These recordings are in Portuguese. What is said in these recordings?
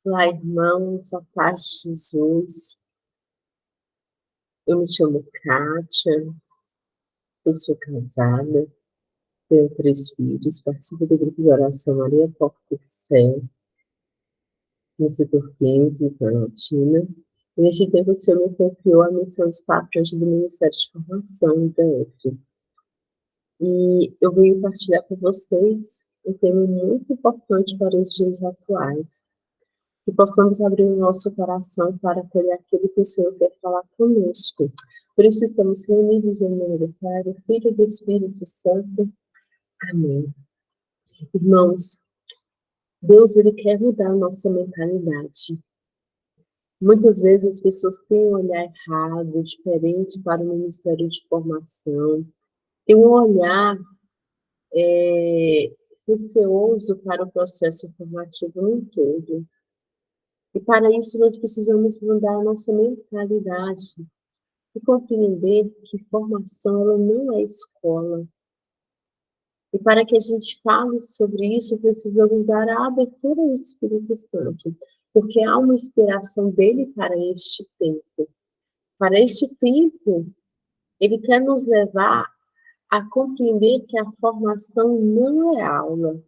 Olá, irmãos, a paz de Jesus. Eu me chamo Kátia, eu sou casada, tenho 3 filhos, participo do grupo de oração Maria Porta do Céu, no setor 15, em Planaltina. E neste tempo, o Senhor me confiou a missão de estar à frente do Ministério de Formação, IDF. E eu venho partilhar com vocês um tema muito importante para os dias atuais, que possamos abrir o nosso coração para acolher aquilo que o Senhor quer falar conosco. Por isso estamos reunidos em nome do Pai, do Filho e do Espírito Santo. Amém. Irmãos, Deus ele quer mudar a nossa mentalidade. Muitas vezes as pessoas têm um olhar errado, diferente para o Ministério de Formação, tem um olhar receoso para o processo formativo no todo. E para isso nós precisamos mudar a nossa mentalidade e compreender que formação ela não é escola. E para que a gente fale sobre isso, precisamos dar a abertura ao Espírito Santo, porque há uma inspiração dele para este tempo. Para este tempo, ele quer nos levar a compreender que a formação não é aula.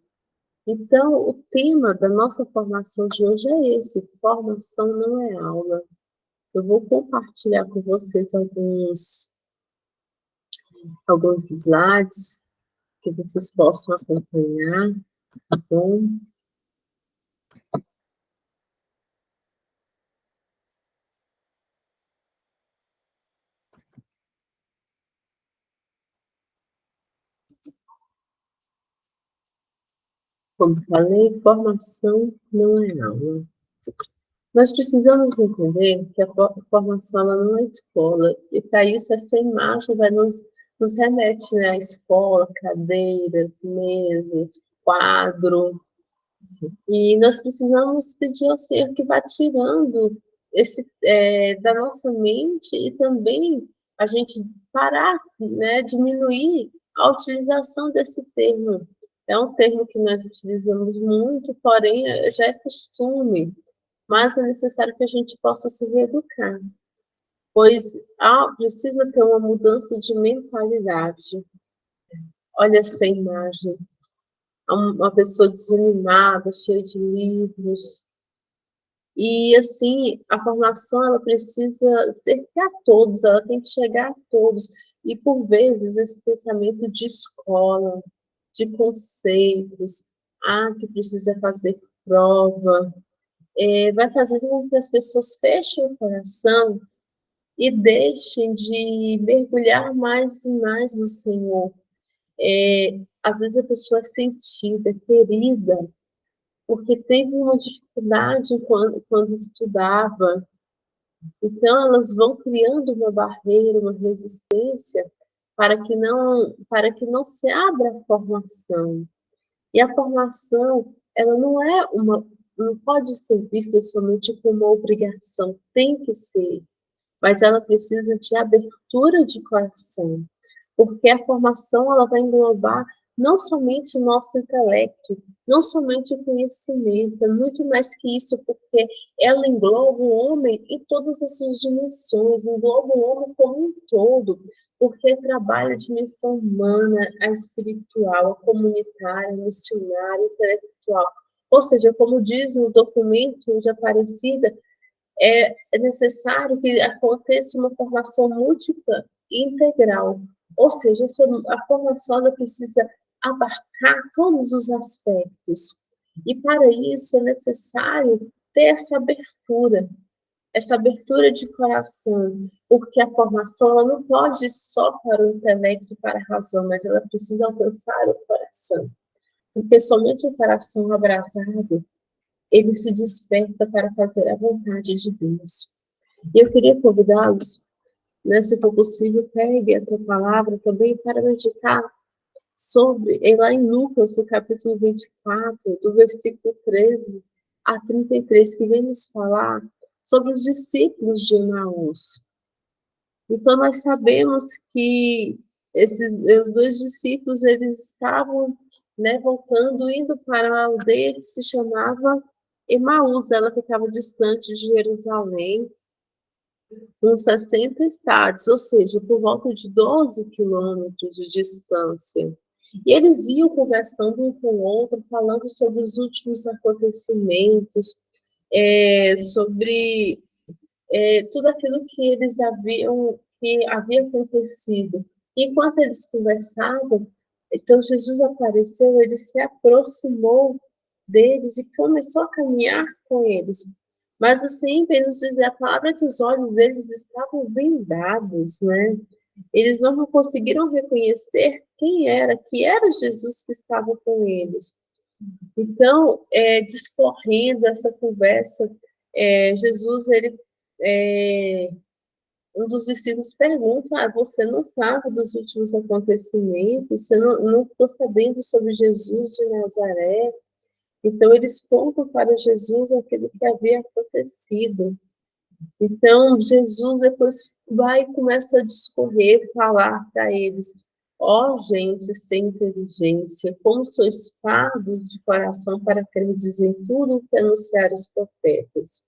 Então, o tema da nossa formação de hoje é esse: formação não é aula. Eu vou compartilhar com vocês alguns slides que vocês possam acompanhar, tá bom? Como falei, formação não é aula. Nós precisamos entender que a formação ela não é escola, e para isso essa imagem vai nos remete, né, à escola, cadeiras, mesas, quadro, e nós precisamos pedir ao Senhor que vá tirando da nossa mente e também a gente parar, né, diminuir a utilização desse termo. É um termo que nós utilizamos muito, porém já é costume, mas é necessário que a gente possa se reeducar, pois precisa ter uma mudança de mentalidade. Olha essa imagem, uma pessoa desanimada, cheia de livros. E, assim, a formação, ela precisa ser para todos, ela tem que chegar a todos. E, por vezes, esse pensamento de escola, de conceitos, que precisa fazer prova, vai fazendo com que as pessoas fechem o coração e deixem de mergulhar mais e mais no Senhor. Às vezes a pessoa é sentida, ferida, porque teve uma dificuldade quando estudava. Então, elas vão criando uma barreira, uma resistência para que não se abra a formação. E a formação, ela não pode ser vista somente como uma obrigação, tem que ser, mas ela precisa de abertura de coração, porque a formação ela vai englobar não somente o nosso intelecto, não somente o conhecimento, é muito mais que isso, porque ela engloba o homem em todas as suas dimensões, engloba o homem como um todo, porque trabalha a dimensão humana, a espiritual, a comunitária, a missionária, a intelectual. Ou seja, como diz no documento de Aparecida, é necessário que aconteça uma formação múltipla e integral. Ou seja, a formação ela precisa abarcar todos os aspectos. E para isso é necessário ter essa abertura de coração, porque a formação ela não pode ir só para o intelecto e para a razão, mas ela precisa alcançar o coração. Porque somente o coração abraçado ele se desperta para fazer a vontade de Deus. E eu queria convidá-los, né, se for possível, pegue a tua palavra também para meditar sobre, lá em Lucas, no capítulo 24, do versículo 13 a 33, que vem nos falar sobre os discípulos de Emaús. Então, nós sabemos que os 2 discípulos, eles estavam, né, voltando, indo para uma aldeia que se chamava Emaús, ela ficava distante de Jerusalém, uns 60 estádios, ou seja, por volta de 12 quilômetros de distância. E eles iam conversando um com o outro, falando sobre os últimos acontecimentos, sobre tudo aquilo que havia acontecido. Enquanto eles conversavam, então Jesus apareceu, ele se aproximou deles e começou a caminhar com eles. Mas assim, vem nos dizer a palavra que os olhos deles estavam vendados, né? Eles não conseguiram reconhecer quem era, que era Jesus que estava com eles. Então, discorrendo essa conversa, Jesus, um dos discípulos pergunta: você não sabe dos últimos acontecimentos? Você não ficou sabendo sobre Jesus de Nazaré? Então, eles contam para Jesus aquilo que havia acontecido. Então, Jesus depois vai e começa a discorrer, falar para eles: ó, gente sem inteligência, como sois pardos de coração para crer em tudo o que anunciaram os profetas.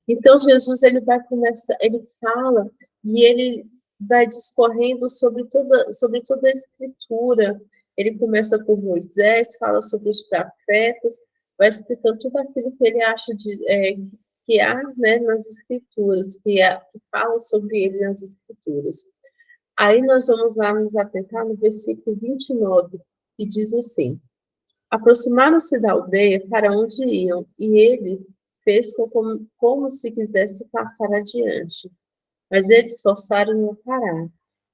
Então, Jesus, ele fala e ele vai discorrendo sobre toda a Escritura. Ele começa por Moisés, fala sobre os profetas, vai explicando tudo aquilo que ele acha que há, né, nas Escrituras, que fala sobre ele nas Escrituras. Aí nós vamos lá nos atentar no versículo 29, que diz assim: aproximaram-se da aldeia para onde iam, e ele fez como se quisesse passar adiante. Mas eles forçaram-no a parar.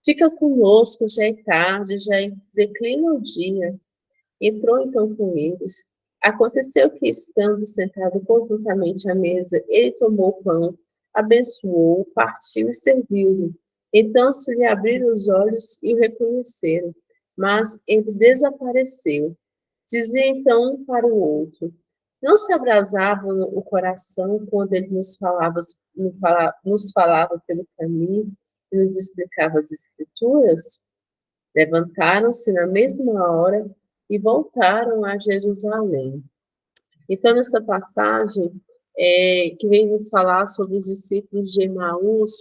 Fica conosco, já é tarde, declina o dia. Entrou então com eles. Aconteceu que, estando sentado conjuntamente à mesa, ele tomou o pão, abençoou, partiu e serviu-lhe. Então se lhe abriram os olhos e o reconheceram, mas ele desapareceu. Dizia então um para o outro: não se abrasava o coração quando ele nos falava pelo caminho e nos explicava as Escrituras? Levantaram-se na mesma hora e voltaram a Jerusalém. Então, nessa passagem que vem nos falar sobre os discípulos de Emaús,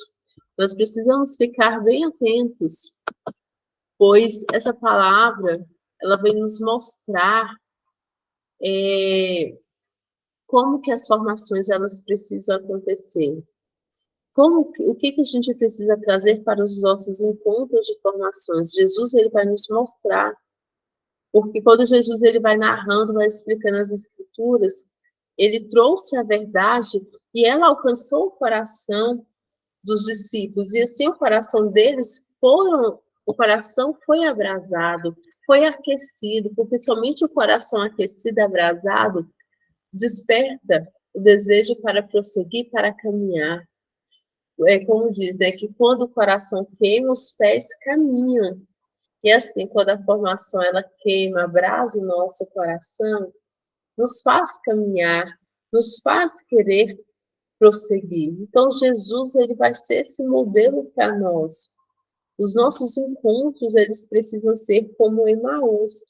nós precisamos ficar bem atentos, pois essa palavra ela vem nos mostrar como que as formações elas precisam acontecer. O que a gente precisa trazer para os nossos encontros de formações? Jesus ele vai nos mostrar, porque quando Jesus ele vai narrando, vai explicando as escrituras, ele trouxe a verdade e ela alcançou o coração dos discípulos e assim o coração foi abrasado, foi aquecido, porque somente o coração aquecido, abrasado, desperta o desejo para prosseguir, para caminhar. Como diz, né, que quando o coração queima, os pés caminham. E assim, quando a formação ela queima, abrasa o nosso coração, nos faz caminhar, nos faz querer prosseguir. Então, Jesus ele vai ser esse modelo para nós. Os nossos encontros, eles precisam ser como Emaús.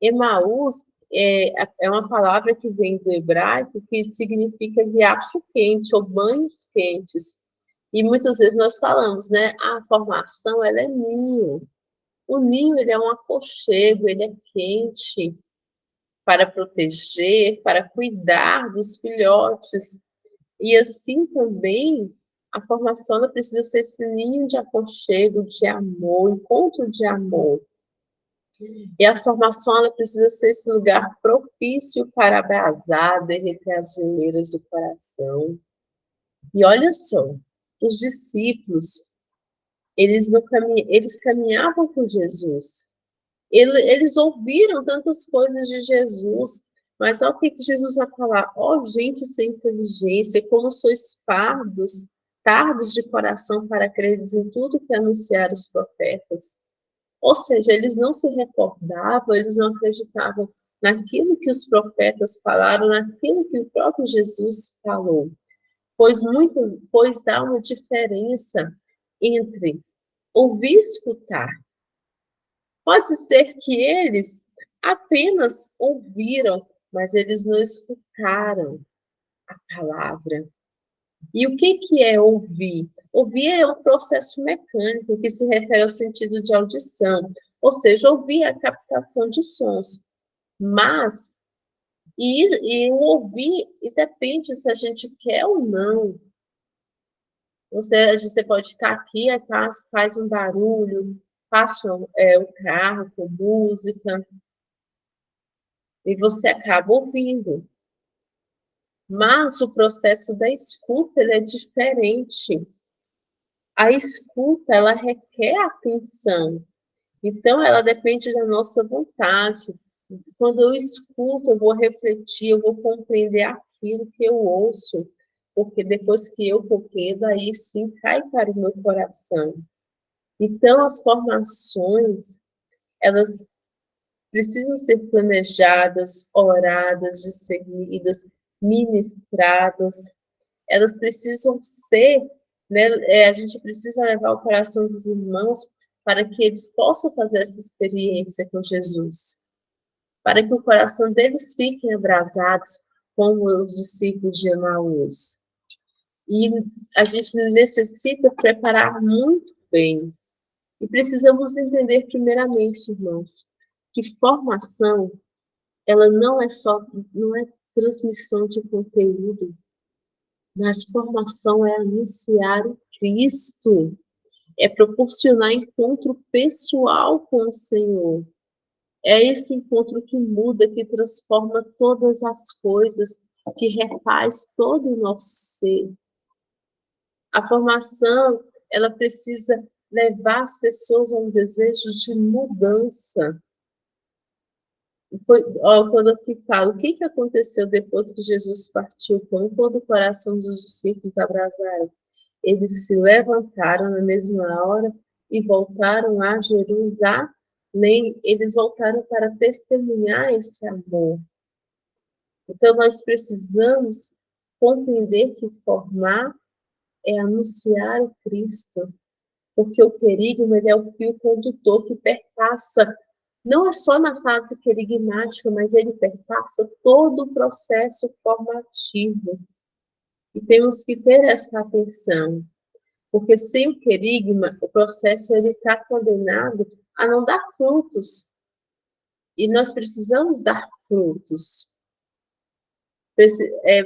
Emaús é uma palavra que vem do hebraico que significa riacho quente ou banhos quentes. E muitas vezes nós falamos, né? A formação, ela é ninho. O ninho, ele é um aconchego, ele é quente para proteger, para cuidar dos filhotes. E assim também, a formação ela precisa ser esse ninho de aconchego, de amor, encontro de amor. E a formação ela precisa ser esse lugar propício para abrasar, derreter as geleiras do coração. E olha só, os discípulos, eles caminhavam com Jesus. Eles ouviram tantas coisas de Jesus, mas olha o que Jesus vai falar: ó, gente sem inteligência, como sois tardos de coração para crer em tudo que anunciaram os profetas. Ou seja, eles não se recordavam, eles não acreditavam naquilo que os profetas falaram, naquilo que o próprio Jesus falou. Pois há uma diferença entre ouvir e escutar. Pode ser que eles apenas ouviram, mas eles não escutaram. a palavra. E o que é ouvir? Ouvir é um processo mecânico que se refere ao sentido de audição, ou seja, ouvir é a captação de sons. Mas, e o ouvir e depende se a gente quer ou não. Você pode estar aqui, aí faz um barulho, passa o carro com música, e você acaba ouvindo. Mas o processo da escuta ele é diferente. A escuta, ela requer atenção. Então, ela depende da nossa vontade. Quando eu escuto, eu vou refletir, eu vou compreender aquilo que eu ouço, porque depois que eu compreendo, aí sim cai para o meu coração. Então, as formações, elas precisam ser planejadas, oradas, discernidas, ministradas. Elas precisam ser, né, a gente precisa levar o coração dos irmãos para que eles possam fazer essa experiência com Jesus, para que o coração deles fiquem abrasados como os discípulos de Emaús. E a gente necessita preparar muito bem. E precisamos entender primeiramente, irmãos, que formação, ela não é transmissão de conteúdo, mas formação é anunciar o Cristo, é proporcionar encontro pessoal com o Senhor. É esse encontro que muda, que transforma todas as coisas, que refaz todo o nosso ser. A formação, ela precisa levar as pessoas a um desejo de mudança. Quando eu te falo, o que aconteceu depois que Jesus partiu com todo o coração dos discípulos abrasaram? Eles se levantaram na mesma hora e voltaram a Jerusalém. Eles voltaram para testemunhar esse amor. Então, nós precisamos compreender que formar é anunciar o Cristo, porque o querigma ele é o fio condutor que perpassa, não é só na fase querigmática, mas ele perpassa todo o processo formativo. E temos que ter essa atenção, porque sem o querigma, o processo está condenado a não dar frutos. E nós precisamos dar frutos.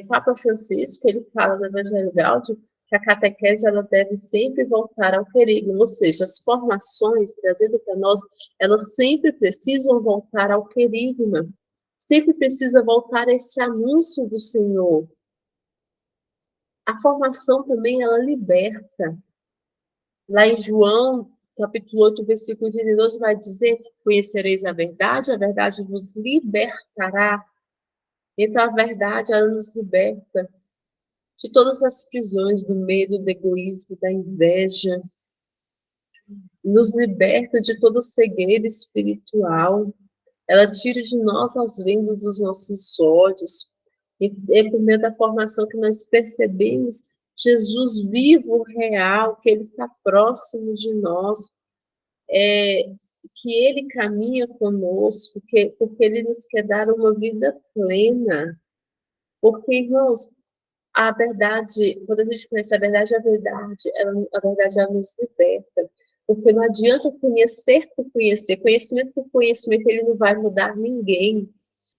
Papa Francisco, ele fala no Evangelho Gáudio que a catequese ela deve sempre voltar ao querigma, ou seja, as formações trazidas para nós, elas sempre precisam voltar ao querigma, sempre precisa voltar a esse anúncio do Senhor. A formação também, ela liberta. Lá em João, capítulo 8, versículo 12, vai dizer: conhecereis a verdade vos libertará. Então, a verdade, ela nos liberta de todas as prisões do medo, do egoísmo, da inveja, nos liberta de toda cegueira espiritual, ela tira de nós as vendas dos nossos olhos, e é por meio da formação que nós percebemos Jesus vivo, real, que Ele está próximo de nós, que Ele caminha conosco, porque Ele nos quer dar uma vida plena. Porque, irmãos, a verdade, quando a gente conhece a verdade, ela nos liberta. Porque não adianta conhecer por conhecer. Conhecimento por conhecimento, ele não vai mudar ninguém.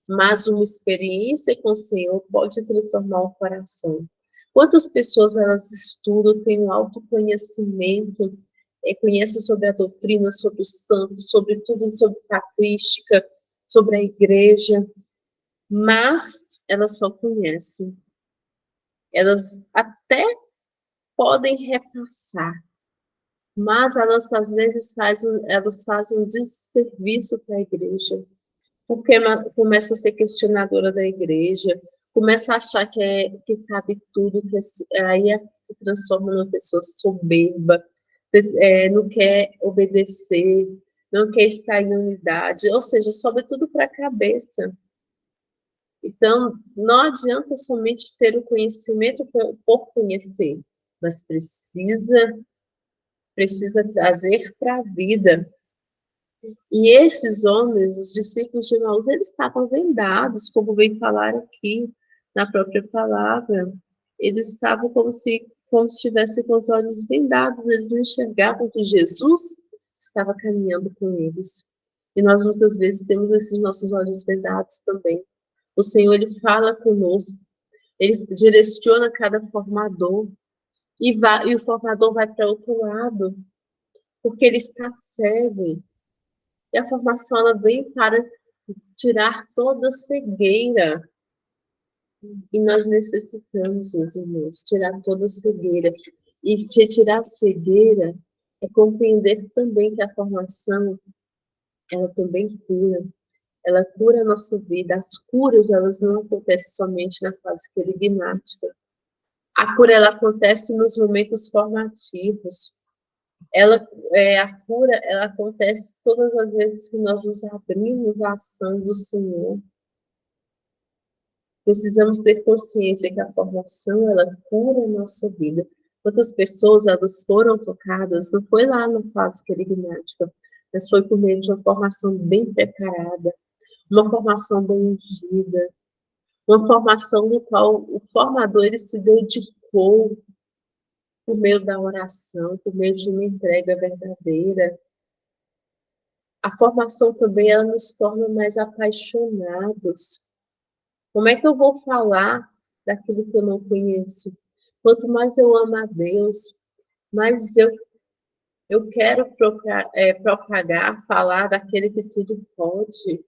Mas uma experiência com o Senhor pode transformar o coração. Quantas pessoas elas estudam, têm um autoconhecimento, conhecem sobre a doutrina, sobre os santos, sobre tudo, sobre patrística, sobre a igreja, mas elas só conhecem. Elas até podem repassar, mas elas às vezes fazem um desserviço para a igreja, porque começa a ser questionadora da igreja, começa a achar que sabe tudo, aí se transforma numa pessoa soberba, não quer obedecer, não quer estar em unidade, ou seja, sobe tudo para a cabeça. Então, não adianta somente ter o conhecimento por conhecer, mas precisa trazer para a vida. E esses homens, os discípulos de Emaús, eles estavam vendados, como vem falar aqui. na própria palavra, eles estavam como se estivessem com os olhos vendados, eles não enxergavam que Jesus estava caminhando com eles. E nós muitas vezes temos esses nossos olhos vendados também. O Senhor, Ele fala conosco, Ele direciona cada formador, e o formador vai para outro lado, porque ele está cego. E a formação, ela vem para tirar toda cegueira. E nós necessitamos, meus irmãos, tirar toda cegueira. E tirar cegueira é compreender também que a formação, ela também cura. Ela cura a nossa vida. As curas, elas não acontecem somente na fase querigmática. A cura, ela acontece nos momentos formativos. A cura, ela acontece todas as vezes que nós nos abrimos à ação do Senhor. Precisamos ter consciência que a formação, ela cura a nossa vida. Quantas pessoas, elas foram tocadas, não foi lá no fase querigmática, mas foi por meio de uma formação bem preparada, uma formação bem ungida, uma formação no qual o formador, ele se dedicou por meio da oração, por meio de uma entrega verdadeira. A formação também, ela nos torna mais apaixonados. Como é que eu vou falar daquilo que eu não conheço? Quanto mais eu amo a Deus, mais eu quero propagar, falar daquele que tudo pode.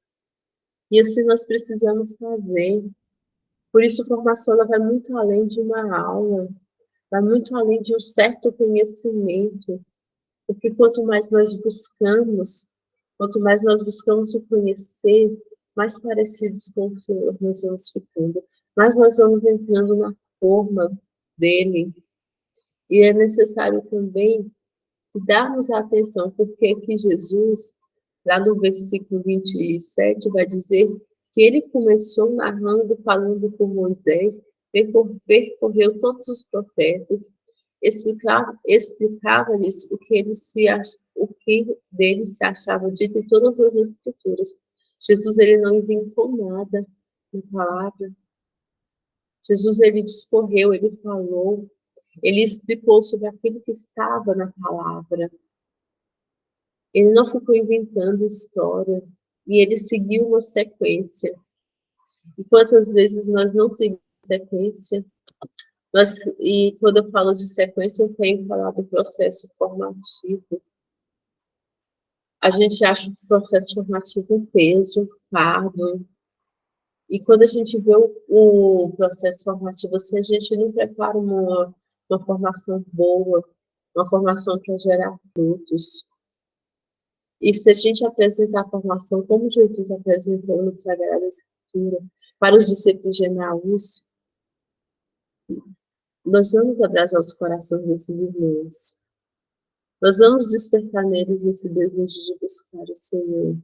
E assim nós precisamos fazer. Por isso, a formação, ela vai muito além de uma aula, vai muito além de um certo conhecimento. Porque quanto mais nós buscamos o conhecer, mais parecidos com o Senhor nós vamos ficando, mais nós vamos entrando na forma dele. E é necessário também darmos atenção, porque que Jesus, lá no versículo 27, vai dizer que ele começou narrando, falando com Moisés, percorreu todos os profetas, explicava-lhes o que dele se achava dito em todas as escrituras. Jesus, ele não inventou nada na palavra. Jesus, ele discorreu, ele falou, ele explicou sobre aquilo que estava na palavra. Ele não ficou inventando história, e ele seguiu uma sequência. E quantas vezes nós não seguimos sequência? E quando eu falo de sequência, eu tenho falado do processo formativo. A gente acha o processo formativo um peso, um fardo. E quando a gente vê o processo formativo, assim, a gente não prepara uma formação boa, uma formação para gerar frutos. E se a gente apresentar a formação como Jesus apresentou na Sagrada Escritura para os discípulos de Emaús, nós vamos abraçar os corações desses irmãos. Nós vamos despertar neles esse desejo de buscar o Senhor.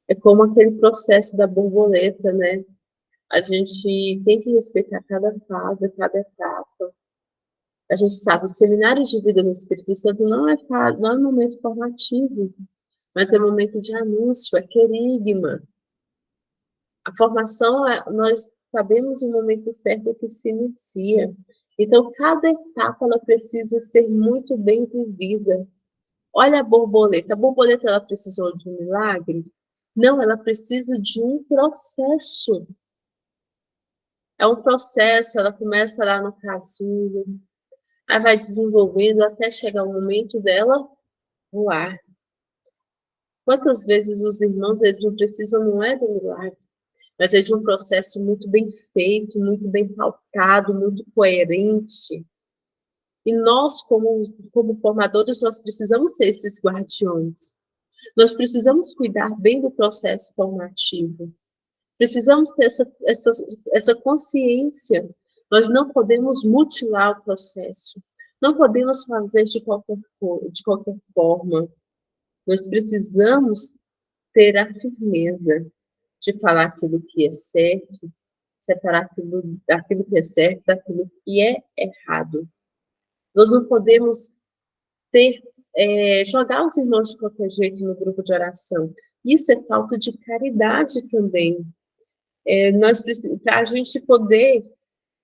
É como aquele processo da borboleta, né? A gente tem que respeitar cada fase, cada etapa. A gente sabe, o seminário de vida no Espírito Santo não é um momento formativo, mas é um momento de anúncio, é querigma. A formação, nós sabemos o momento certo que se inicia. Então, cada etapa ela precisa ser muito bem vivida. Olha a borboleta ela precisou de um milagre? Não, ela precisa de um processo. É um processo, ela começa lá no casulo, aí vai desenvolvendo até chegar o momento dela voar. Quantas vezes os irmãos, eles não precisam, não é do milagre, mas é de um processo muito bem feito, muito bem pautado, muito coerente. E nós, como formadores, nós precisamos ser esses guardiões. Nós precisamos cuidar bem do processo formativo. Precisamos ter essa consciência. Nós não podemos mutilar o processo. Não podemos fazer de qualquer forma. Nós precisamos ter a firmeza de falar aquilo que é certo, separar daquilo que é certo daquilo que é errado. Nós não podemos jogar os irmãos de qualquer jeito no grupo de oração. Isso é falta de caridade também. Para a gente poder,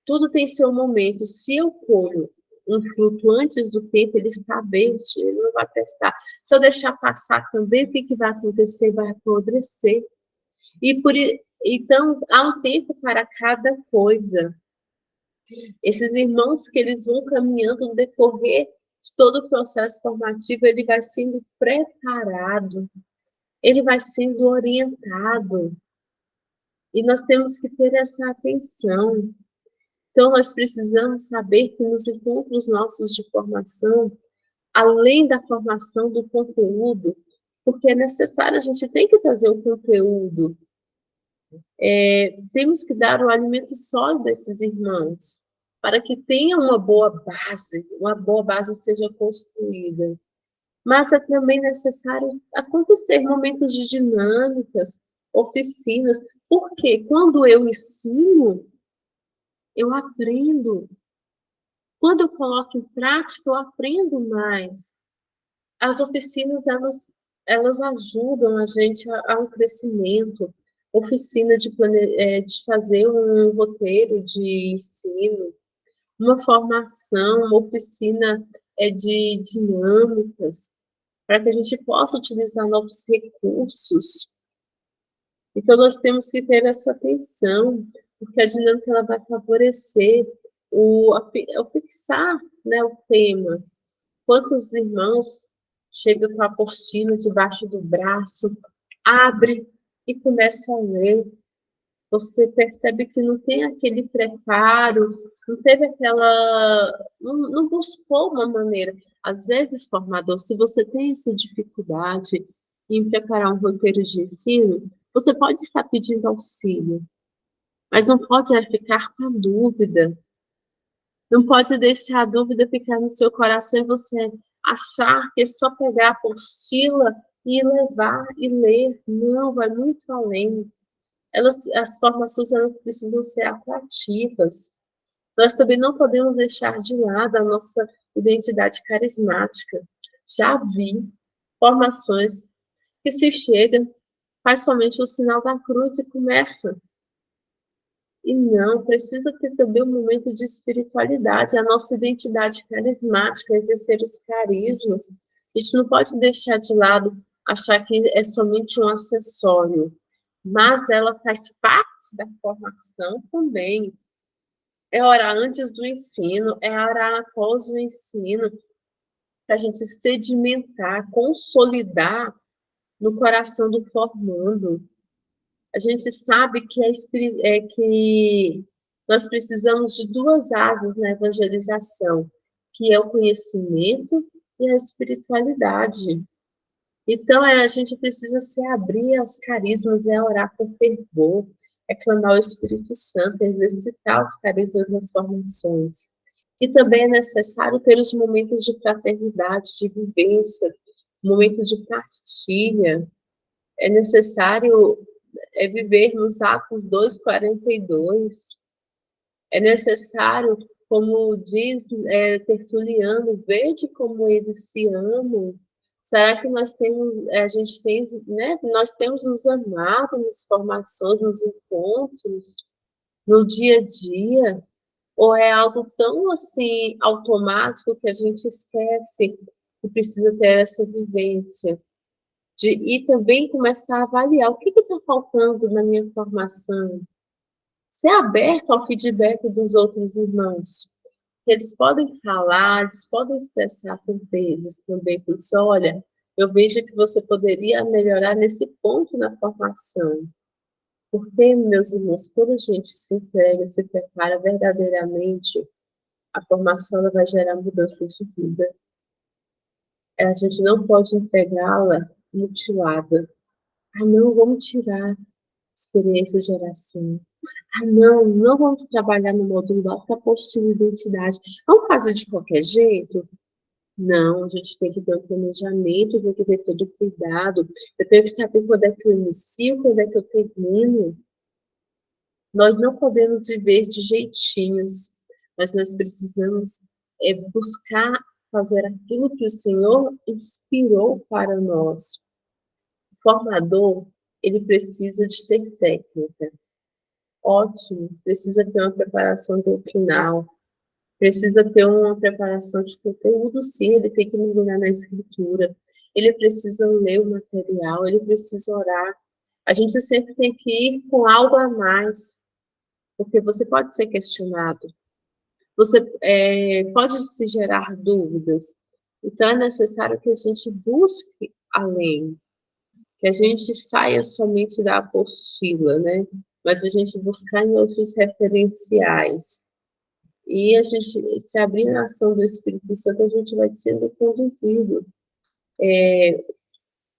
tudo tem seu momento. Se eu colho um fruto antes do tempo, ele está verde, ele não vai prestar. Se eu deixar passar também, o que vai acontecer? Vai apodrecer. Então, há um tempo para cada coisa. Esses irmãos que eles vão caminhando no decorrer de todo o processo formativo, ele vai sendo preparado, ele vai sendo orientado. E nós temos que ter essa atenção. Então, nós precisamos saber que nos encontros nossos de formação, além da formação do conteúdo, porque é necessário, a gente tem que trazer o conteúdo, temos que dar o alimento sólido a esses irmãos, para que tenha uma boa base seja construída. Mas é também necessário acontecer momentos de dinâmicas, oficinas, porque quando eu ensino, eu aprendo. Quando eu coloco em prática, eu aprendo mais. As oficinas, elas ajudam a gente a um crescimento. Oficina de fazer um roteiro de ensino, uma formação, uma oficina de dinâmicas, para que a gente possa utilizar novos recursos. Então, nós temos que ter essa atenção, porque a dinâmica ela vai favorecer o fixar, né, o tema. Quantos irmãos chegam com a apostila debaixo do braço, abre e começa a ler. Você percebe que não tem aquele preparo, não teve aquela. Não buscou uma maneira. Às vezes, formador, se você tem essa dificuldade em preparar um roteiro de ensino, você pode estar pedindo auxílio, mas não pode ficar com a dúvida. Não pode deixar a dúvida ficar no seu coração e você achar que é só pegar a apostila e levar e ler. Não, vai muito além. As formações elas precisam ser atrativas. Nós também não podemos deixar de lado a nossa identidade carismática. Já vi formações que se chega, faz somente o sinal da cruz e começa. E não, precisa ter também um momento de espiritualidade, a nossa identidade carismática, exercer os carismas. A gente não pode deixar de lado, achar que é somente um acessório, mas ela faz parte da formação também. É orar antes do ensino, é orar após o ensino, para a gente sedimentar, consolidar no coração do formando. A gente sabe que nós precisamos de duas asas na evangelização, que é o conhecimento e a espiritualidade. Então, a gente precisa se abrir aos carismas, orar com fervor, clamar o Espírito Santo, exercitar os carismas nas formações. E também é necessário ter os momentos de fraternidade, de vivência, momentos de partilha. É necessário viver nos Atos 2:42. É necessário, como diz Tertuliano, vede como eles se amam. Será que nós temos, a gente tem, né? Nós temos nos amado nas formações, nos encontros, no dia a dia? Ou é algo tão assim automático que a gente esquece que precisa ter essa vivência? E também começar a avaliar o que está faltando na minha formação. Ser aberto ao feedback dos outros irmãos. Eles podem falar, eles podem expressar por vezes também, por isso, olha, eu vejo que você poderia melhorar nesse ponto na formação. Porque, meus irmãos, quando a gente se entrega, se prepara verdadeiramente, a formação ela vai gerar mudança de vida. A gente não pode entregá-la mutilada. Ah, não, vamos tirar experiência de geração. Ah, não, não vamos trabalhar no módulo básico, apostila de identidade. Vamos fazer de qualquer jeito? Não, a gente tem que ter um planejamento, tem que ter todo o cuidado. Eu tenho que saber quando é que eu inicio, quando é que eu termino. Nós não podemos viver de jeitinhos, mas nós precisamos buscar fazer aquilo que o Senhor inspirou para nós. O formador, ele precisa de ter técnica. ótimo, precisa ter uma preparação doutrinal, precisa ter uma preparação de conteúdo, sim, ele tem que mergulhar na escritura, ele precisa ler o material, ele precisa orar. A gente sempre tem que ir com algo a mais, porque você pode ser questionado, você pode se gerar dúvidas. Então, é necessário que a gente busque além, que a gente saia somente da apostila, né? Mas a gente buscar em outros referenciais. E a gente, se abrir na ação do Espírito Santo, a gente vai sendo conduzido.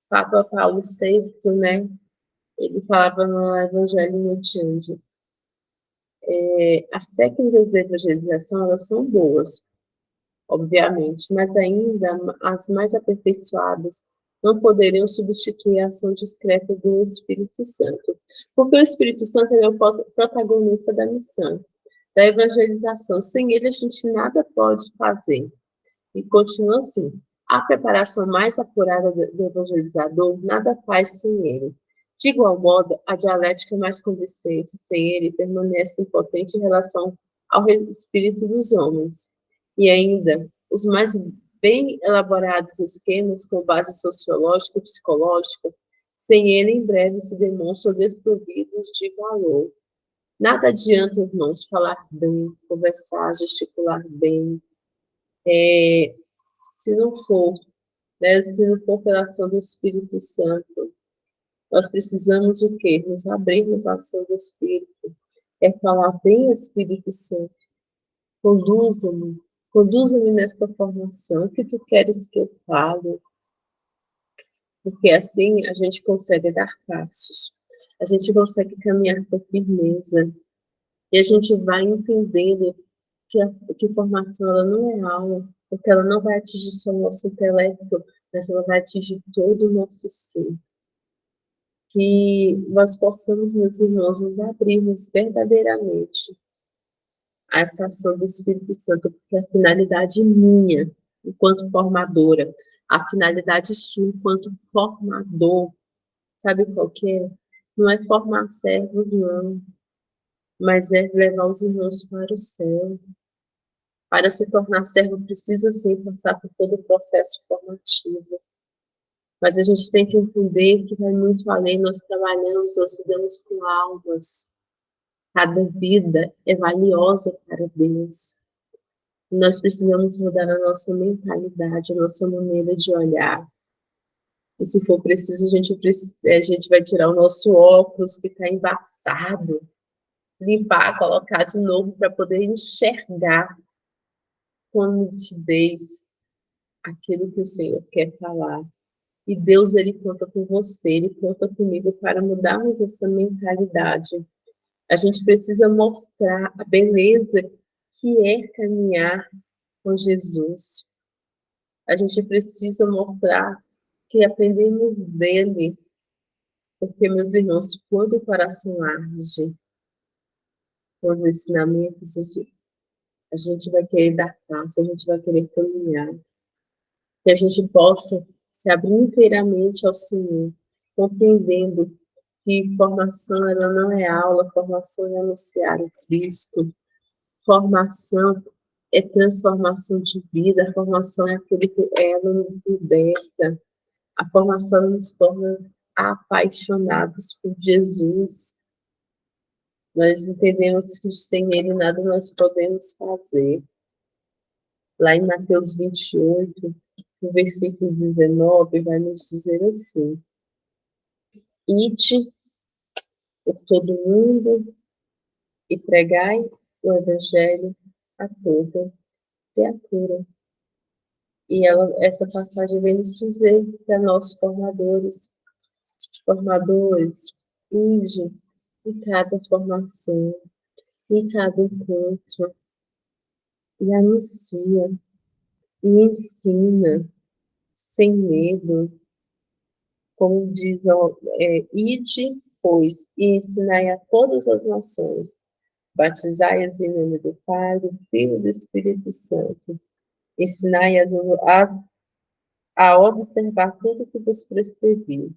Papa Paulo VI, né? Ele falava no Evangelho Mediante. As técnicas de evangelização, elas são boas, obviamente, mas ainda as mais aperfeiçoadas não poderiam substituir a ação discreta do Espírito Santo. Porque o Espírito Santo é o protagonista da missão, da evangelização. Sem ele, a gente nada pode fazer. E continua assim. A preparação mais apurada do evangelizador nada faz sem ele. De igual modo, a dialética mais convincente sem ele permanece impotente em relação ao espírito dos homens. E ainda, os mais bem elaborados esquemas com base sociológica e psicológica, sem ele, em breve, se demonstram desprovidos de valor. Nada adianta, irmãos, falar bem, conversar, gesticular bem, se não for, né, se não for pela ação do Espírito Santo. Nós precisamos o quê? Nos abrirmos à ação do Espírito. É falar bem, Espírito Santo. Conduza-me. Conduza-me nesta formação. O que tu queres que eu fale? Porque assim a gente consegue dar passos. A gente consegue caminhar com firmeza. E a gente vai entendendo que formação ela não é aula, porque ela não vai atingir só o nosso intelecto, mas ela vai atingir todo o nosso ser. Que nós possamos, meus irmãos, nos abrirmos verdadeiramente a essa ação do Espírito Santo, porque a finalidade minha, enquanto formadora, a finalidade sua, enquanto formador, sabe qual que é? Não é formar servos, não, mas é levar os irmãos para o céu. Para se tornar servo, precisa sim passar por todo o processo formativo. Mas a gente tem que entender que vai muito além. Nós trabalhamos, nós lidamos com almas. Cada vida é valiosa para Deus. Nós precisamos mudar a nossa mentalidade, a nossa maneira de olhar. E se for preciso, a gente vai tirar o nosso óculos que está embaçado, limpar, colocar de novo para poder enxergar com nitidez aquilo que o Senhor quer falar. E Deus, ele conta com você, ele conta comigo para mudarmos essa mentalidade. A gente precisa mostrar a beleza que é caminhar com Jesus. A gente precisa mostrar que aprendemos dele, porque, meus irmãos, quando o coração arde com os ensinamentos, a gente vai querer dar passo, a gente vai querer caminhar. Que a gente possa se abrir inteiramente ao Senhor, compreendendo que formação ela não é aula, formação é anunciar o Cristo, formação é transformação de vida, a formação é aquele que ela nos liberta, a formação nos torna apaixonados por Jesus. Nós entendemos que sem Ele nada nós podemos fazer. Lá em Mateus 28, no versículo 19, vai nos dizer assim: Ide por todo mundo e pregai o Evangelho a toda criatura. E essa passagem vem nos dizer que nós formadores, ide em cada formação, em cada encontro, e anuncia, e ensina, sem medo, como diz, ide, pois, e ensinai a todas as nações, batizai-as em nome do Pai, do Filho e do Espírito Santo, ensinai-as a observar tudo que vos prescrevi.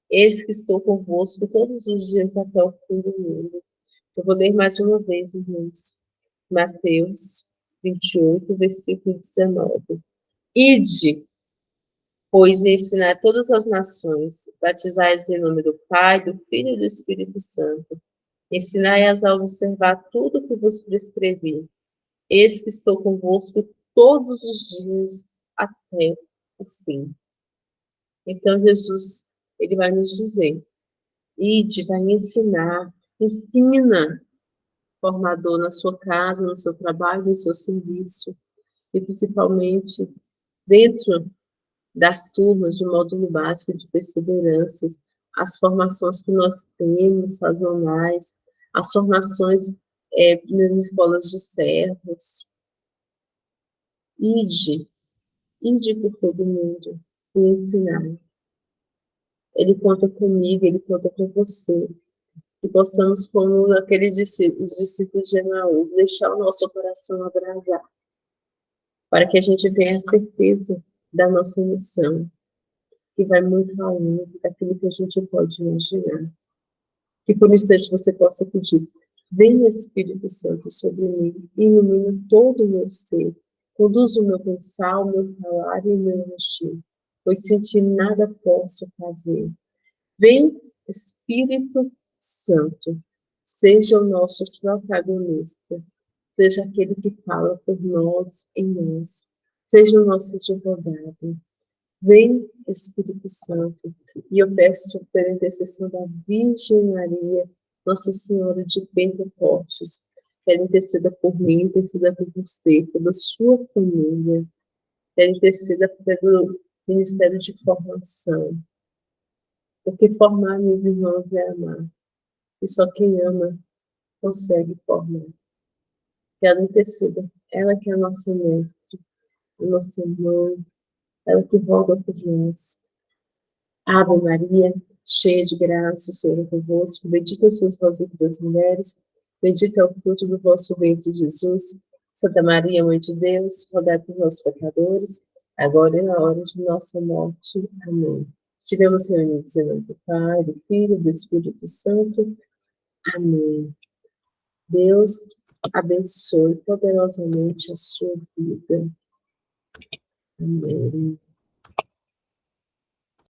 Eis que estou convosco todos os dias até o fim do mundo. vou ler mais uma vez, irmãos. Mateus 28, versículo 19. Ide, pois, e ensinar todas as nações, batizai-as em nome do Pai, do Filho e do Espírito Santo. Ensinai-as a observar tudo o que vos prescrevi. Eis que estou convosco todos os dias até o fim. Então, Jesus, ele vai nos dizer, ide, vai ensinar, ensina, formador, na sua casa, no seu trabalho, no seu serviço, e principalmente dentro das turmas de módulo básico de perseveranças, as formações que nós temos, sazonais, as formações nas escolas de servos. Ide por todo mundo e ensinar. Ele conta comigo, ele conta com você. Que possamos, como aqueles discípulos, os discípulos de Emaús, deixar o nosso coração abrasar, para que a gente tenha certeza da nossa missão, que vai muito além daquilo que a gente pode imaginar. Que por instante você possa pedir, venha Espírito Santo sobre mim, ilumine todo o meu ser, conduz o meu pensar, o meu falar e o meu agir, pois sem ti nada posso fazer. Vem Espírito Santo, seja o nosso protagonista, seja aquele que fala por nós, em nós, seja o nosso advogado. Vem, Espírito Santo, e eu peço pela intercessão da Virgem Maria, Nossa Senhora de Pentecostes, que ela interceda por mim, interceda por você, pela sua família, que ela interceda pelo Ministério de Formação, porque formar, meus irmãos, é amar, e só quem ama consegue formar. Que ela interceda, ela que é a nossa mestre, a nossa mãe, ela que roga por nós. Ave Maria, cheia de graça, o Senhor é convosco, bendita sois vós entre as mulheres, bendito é o fruto do vosso ventre, Jesus. Santa Maria, Mãe de Deus, rogai por nós, pecadores, agora e na hora de nossa morte. Amém. Estivemos reunidos em nome do Pai, do Filho e do Espírito Santo. Amém. Deus abençoe poderosamente a sua vida. Amém.